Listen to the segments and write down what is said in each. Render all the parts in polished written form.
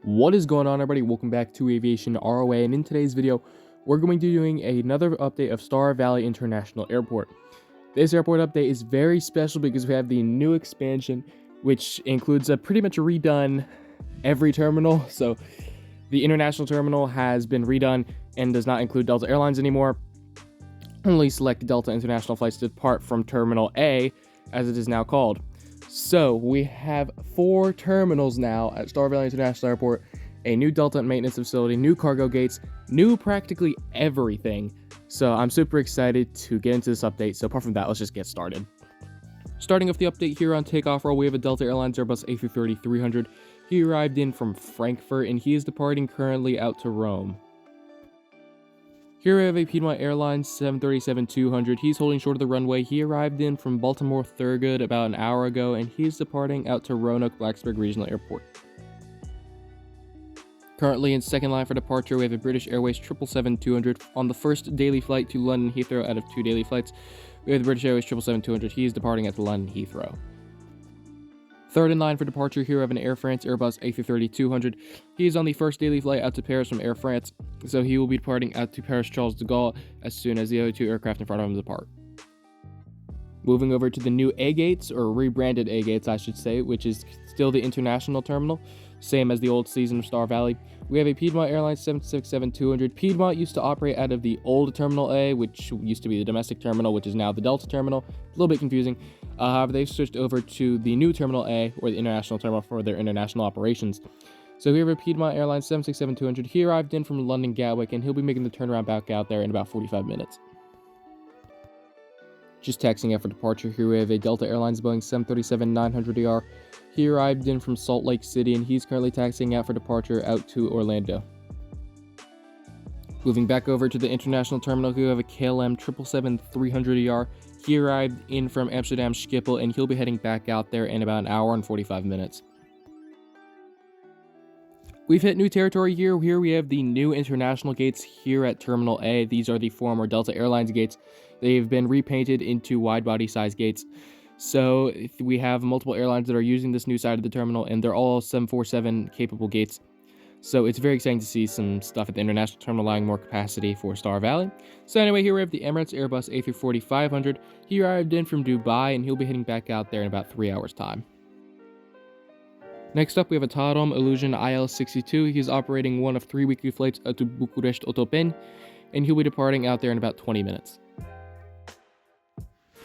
What is going on, everybody? Welcome back to Aviation ROA, and in today's video we're going to be doing another update of Star Valley International Airport. This airport update is very special because we have the new expansion, which includes a pretty much redone every terminal. So the international terminal has been redone and does not include Delta Airlines anymore. Only select Delta international flights depart from Terminal A, as it is now called. So we have 4 terminals now at Star Valley International Airport, a new Delta maintenance facility, new cargo gates, new practically everything. So I'm super excited to get into this update. So apart from that, let's just get started. Starting off the update here on takeoff roll, we have a Delta Airlines Airbus A330-300. He arrived in from Frankfurt and he is departing currently out to Rome. Here we have a Piedmont Airlines 737-200. He's holding short of the runway. He arrived in from Baltimore Thurgood about an hour ago, and he's departing out to Roanoke-Blacksburg Regional Airport. Currently in second line for departure, we have a British Airways 777-200 on the first daily flight to London Heathrow out of 2 daily flights. We have the British Airways 777-200. He is departing at the London Heathrow. Third in line for departure, here we have an Air France Airbus A330-200. He is on the first daily flight out to Paris from Air France, so he will be departing out to Paris Charles de Gaulle as soon as the other 2 aircraft in front of him depart. Moving over to the new A gates, or rebranded A gates I should say, which is still the international terminal, same as the old season of Star Valley. We have a Piedmont Airlines 767-200. Piedmont used to operate out of the old Terminal A, which used to be the domestic terminal, which is now the Delta terminal. A little bit confusing. However, they've switched over to the new Terminal A, or the international terminal, for their international operations. So we have a Piedmont Airlines 767-200. He arrived in from London Gatwick, and he'll be making the turnaround back out there in about 45 minutes. Just taxiing out for departure, here we have a Delta Airlines Boeing 737-900ER. He arrived in from Salt Lake City, and he's currently taxiing out for departure out to Orlando. Moving back over to the international terminal, we have a KLM 777-300ER. He arrived in from Amsterdam Schiphol, and he'll be heading back out there in about an hour and 45 minutes. We've hit new territory here. Here we have the new international gates here at Terminal A. These are the former Delta Airlines gates. They've been repainted into wide-body size gates. So we have multiple airlines that are using this new side of the terminal, and they're all 747 capable gates. So it's very exciting to see some stuff at the international terminal allowing more capacity for Star Valley. So anyway, here we have the Emirates Airbus A340-500. He arrived in from Dubai, and he'll be heading back out there in about 3 hours' time. Next up, we have a TAROM Illusion IL-62. He's operating one of 3 weekly flights out to Bucharest Otopeni, and he'll be departing out there in about 20 minutes.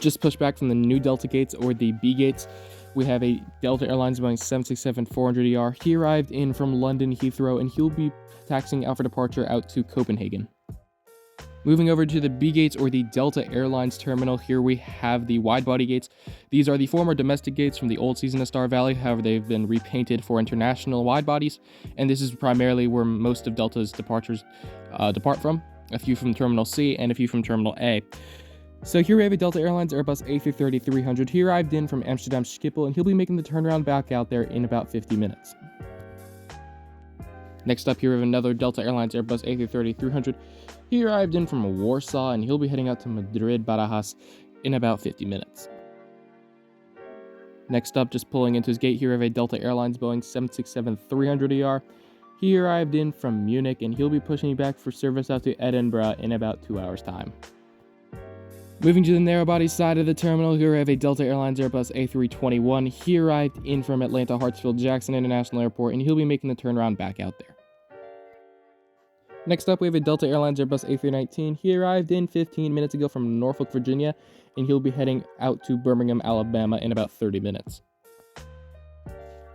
Just pushed back from the new Delta gates, or the B gates, we have a Delta Airlines Boeing 767-400ER. He arrived in from London Heathrow, and he'll be taxiing out for departure out to Copenhagen. Moving over to the B gates, or the Delta Airlines terminal, here we have the wide-body gates. These are the former domestic gates from the old season of Star Valley. However, they've been repainted for international wide-bodies, and this is primarily where most of Delta's departures depart from. A few from Terminal C and a few from Terminal A. So here we have a Delta Airlines Airbus A330-300. He arrived in from Amsterdam Schiphol, and he'll be making the turnaround back out there in about 50 minutes. Next up, here we have another Delta Airlines Airbus A330-300. He arrived in from Warsaw, and he'll be heading out to Madrid Barajas in about 50 minutes. Next up, just pulling into his gate, here we have a Delta Airlines Boeing 767-300ER. He arrived in from Munich, and he'll be pushing back for service out to Edinburgh in about 2 hours' time. Moving to the narrow-body side of the terminal, here we have a Delta Airlines Airbus A321. He arrived in from Atlanta Hartsfield-Jackson International Airport, and he'll be making the turnaround back out there. Next up, we have a Delta Airlines Airbus A319. He arrived in 15 minutes ago from Norfolk, Virginia, and he'll be heading out to Birmingham, Alabama in about 30 minutes.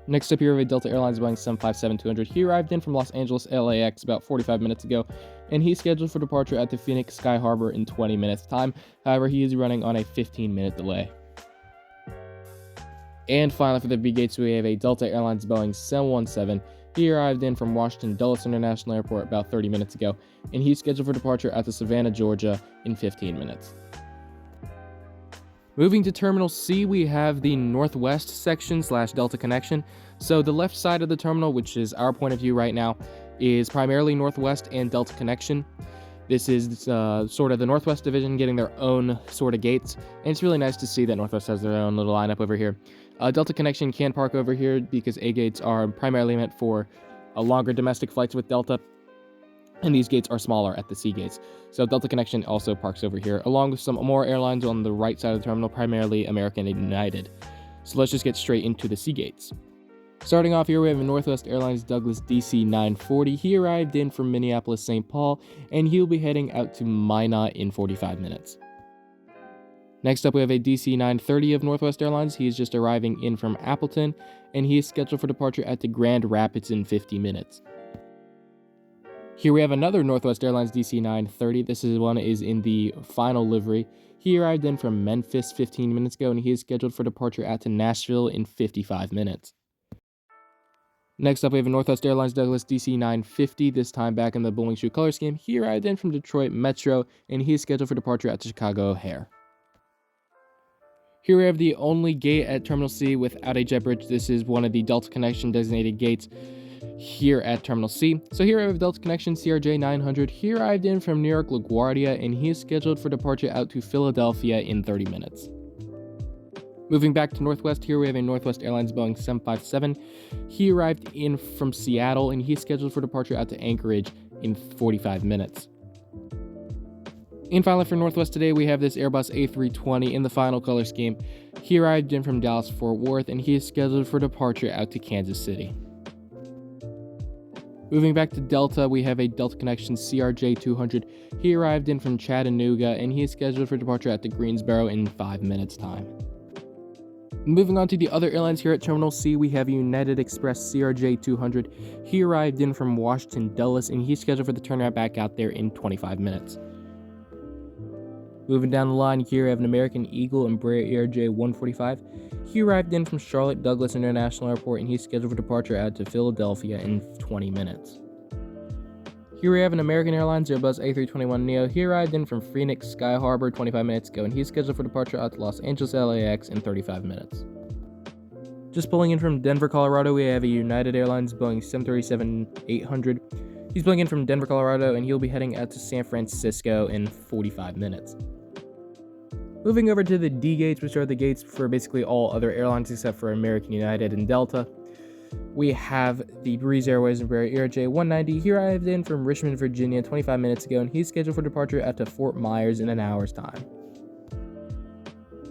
Next up, here we have a Delta Airlines Boeing 757-200. He arrived in from Los Angeles LAX about 45 minutes ago, and he's scheduled for departure at the Phoenix Sky Harbor in 20 minutes' time. However, he is running on a 15-minute delay. And finally, for the B gates, we have a Delta Airlines Boeing 717. He arrived in from Washington Dulles International Airport about 30 minutes ago, and he's scheduled for departure at the Savannah, Georgia in 15 minutes. Moving to Terminal C, we have the northwest section / Delta connection. So the left side of the terminal, which is our point of view right now, is primarily northwest and Delta connection. This is sort of the Northwest Division getting their own sort of gates, and it's really nice to see that Northwest has their own little lineup over here. Delta Connection can park over here because A gates are primarily meant for longer domestic flights with Delta, and these gates are smaller at the C gates. So Delta Connection also parks over here, along with some more airlines on the right side of the terminal, primarily American and United. So let's just get straight into the C gates. Starting off here, we have Northwest Airlines Douglas DC-940. He arrived in from Minneapolis, St. Paul, and he'll be heading out to Minot in 45 minutes. Next up, we have a DC-930 of Northwest Airlines. He is just arriving in from Appleton, and he is scheduled for departure at the Grand Rapids in 50 minutes. Here we have another Northwest Airlines DC-930. This one is in the final livery. He arrived in from Memphis 15 minutes ago, and he is scheduled for departure at to Nashville in 55 minutes. Next up, we have a Northwest Airlines Douglas DC-950, this time back in the bowling shoe color scheme. He arrived in from Detroit Metro, and he is scheduled for departure at Chicago O'Hare. Here we have the only gate at Terminal C without a jet bridge. This is one of the Delta Connection designated gates here at Terminal C. So here we have Delta Connection CRJ-900. He arrived in from New York LaGuardia, and he is scheduled for departure out to Philadelphia in 30 minutes. Moving back to Northwest, here we have a Northwest Airlines Boeing 757. He arrived in from Seattle, and he's scheduled for departure out to Anchorage in 45 minutes. And finally, for Northwest today, we have this Airbus A320 in the final color scheme. He arrived in from Dallas-Fort Worth, and he is scheduled for departure out to Kansas City. Moving back to Delta, we have a Delta Connection CRJ-200. He arrived in from Chattanooga, and he is scheduled for departure out to Greensboro in 5 minutes' time. Moving on to the other airlines here at Terminal C, we have United Express CRJ-200. He arrived in from Washington Dulles, and he's scheduled for the turnaround back out there in 25 minutes. Moving down the line here, we have an American Eagle Embraer ERJ-145. He arrived in from Charlotte Douglas International Airport, and he's scheduled for departure out to Philadelphia in 20 minutes. Here we have an American Airlines Airbus A321neo. He arrived in from Phoenix Sky Harbor 25 minutes ago, and he's scheduled for departure out to Los Angeles LAX in 35 minutes. Just pulling in from Denver, Colorado, we have a United Airlines Boeing 737-800. He's pulling in from Denver, Colorado, and he'll be heading out to San Francisco in 45 minutes. Moving over to the D gates, which are the gates for basically all other airlines except for American, United, and Delta. We have the Breeze Airways Embraer ERJ-190. He arrived in from Richmond, Virginia 25 minutes ago, and he's scheduled for departure out to Fort Myers in an hour's time.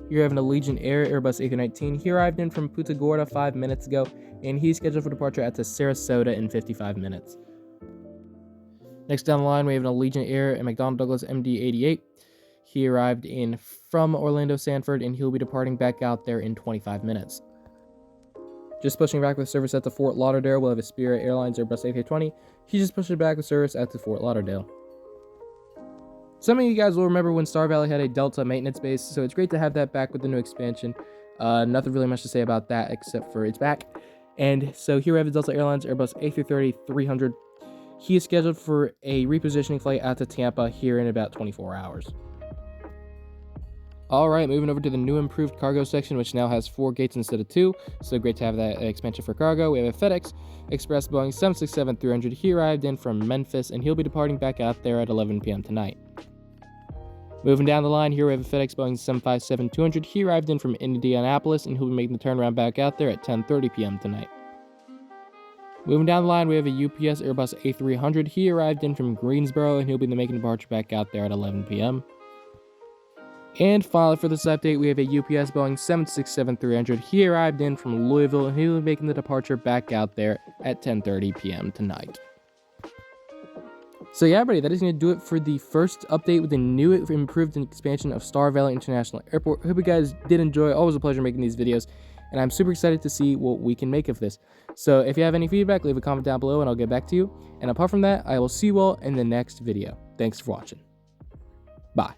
Here we have an Allegiant Air Airbus A319. He arrived in from Punta Gorda 5 minutes ago, and he's scheduled for departure out to Sarasota in 55 minutes. Next down the line, we have an Allegiant Air and McDonnell Douglas MD-88. He arrived in from Orlando Sanford, and he'll be departing back out there in 25 minutes. Just pushing back with service at the Fort Lauderdale, we'll have a Spirit Airlines Airbus A320. He's just pushing back with service at the Fort Lauderdale. Some of you guys will remember when Star Valley had a Delta maintenance base, so it's great to have that back with the new expansion. Nothing really much to say about that except for it's back. And so here we have the Delta Airlines Airbus A330-300. He is scheduled for a repositioning flight out to Tampa here in about 24 hours. Alright, moving over to the new improved cargo section, which now has 4 gates instead of 2. So great to have that expansion for cargo. We have a FedEx Express Boeing 767-300. He arrived in from Memphis, and he'll be departing back out there at 11 p.m. tonight. Moving down the line, here we have a FedEx Boeing 757-200. He arrived in from Indianapolis, and he'll be making the turnaround back out there at 10:30 p.m. tonight. Moving down the line, we have a UPS Airbus A300. He arrived in from Greensboro, and he'll be making the departure back out there at 11 p.m. And finally, for this update, we have a UPS Boeing 767-300. He arrived in from Louisville, and he'll be making the departure back out there at 10:30 p.m. tonight. So yeah, everybody, that is going to do it for the first update with the new improved expansion of Star Valley International Airport. Hope you guys did enjoy. Always a pleasure making these videos, and I'm super excited to see what we can make of this. So if you have any feedback, leave a comment down below, and I'll get back to you. And apart from that, I will see you all in the next video. Thanks for watching. Bye.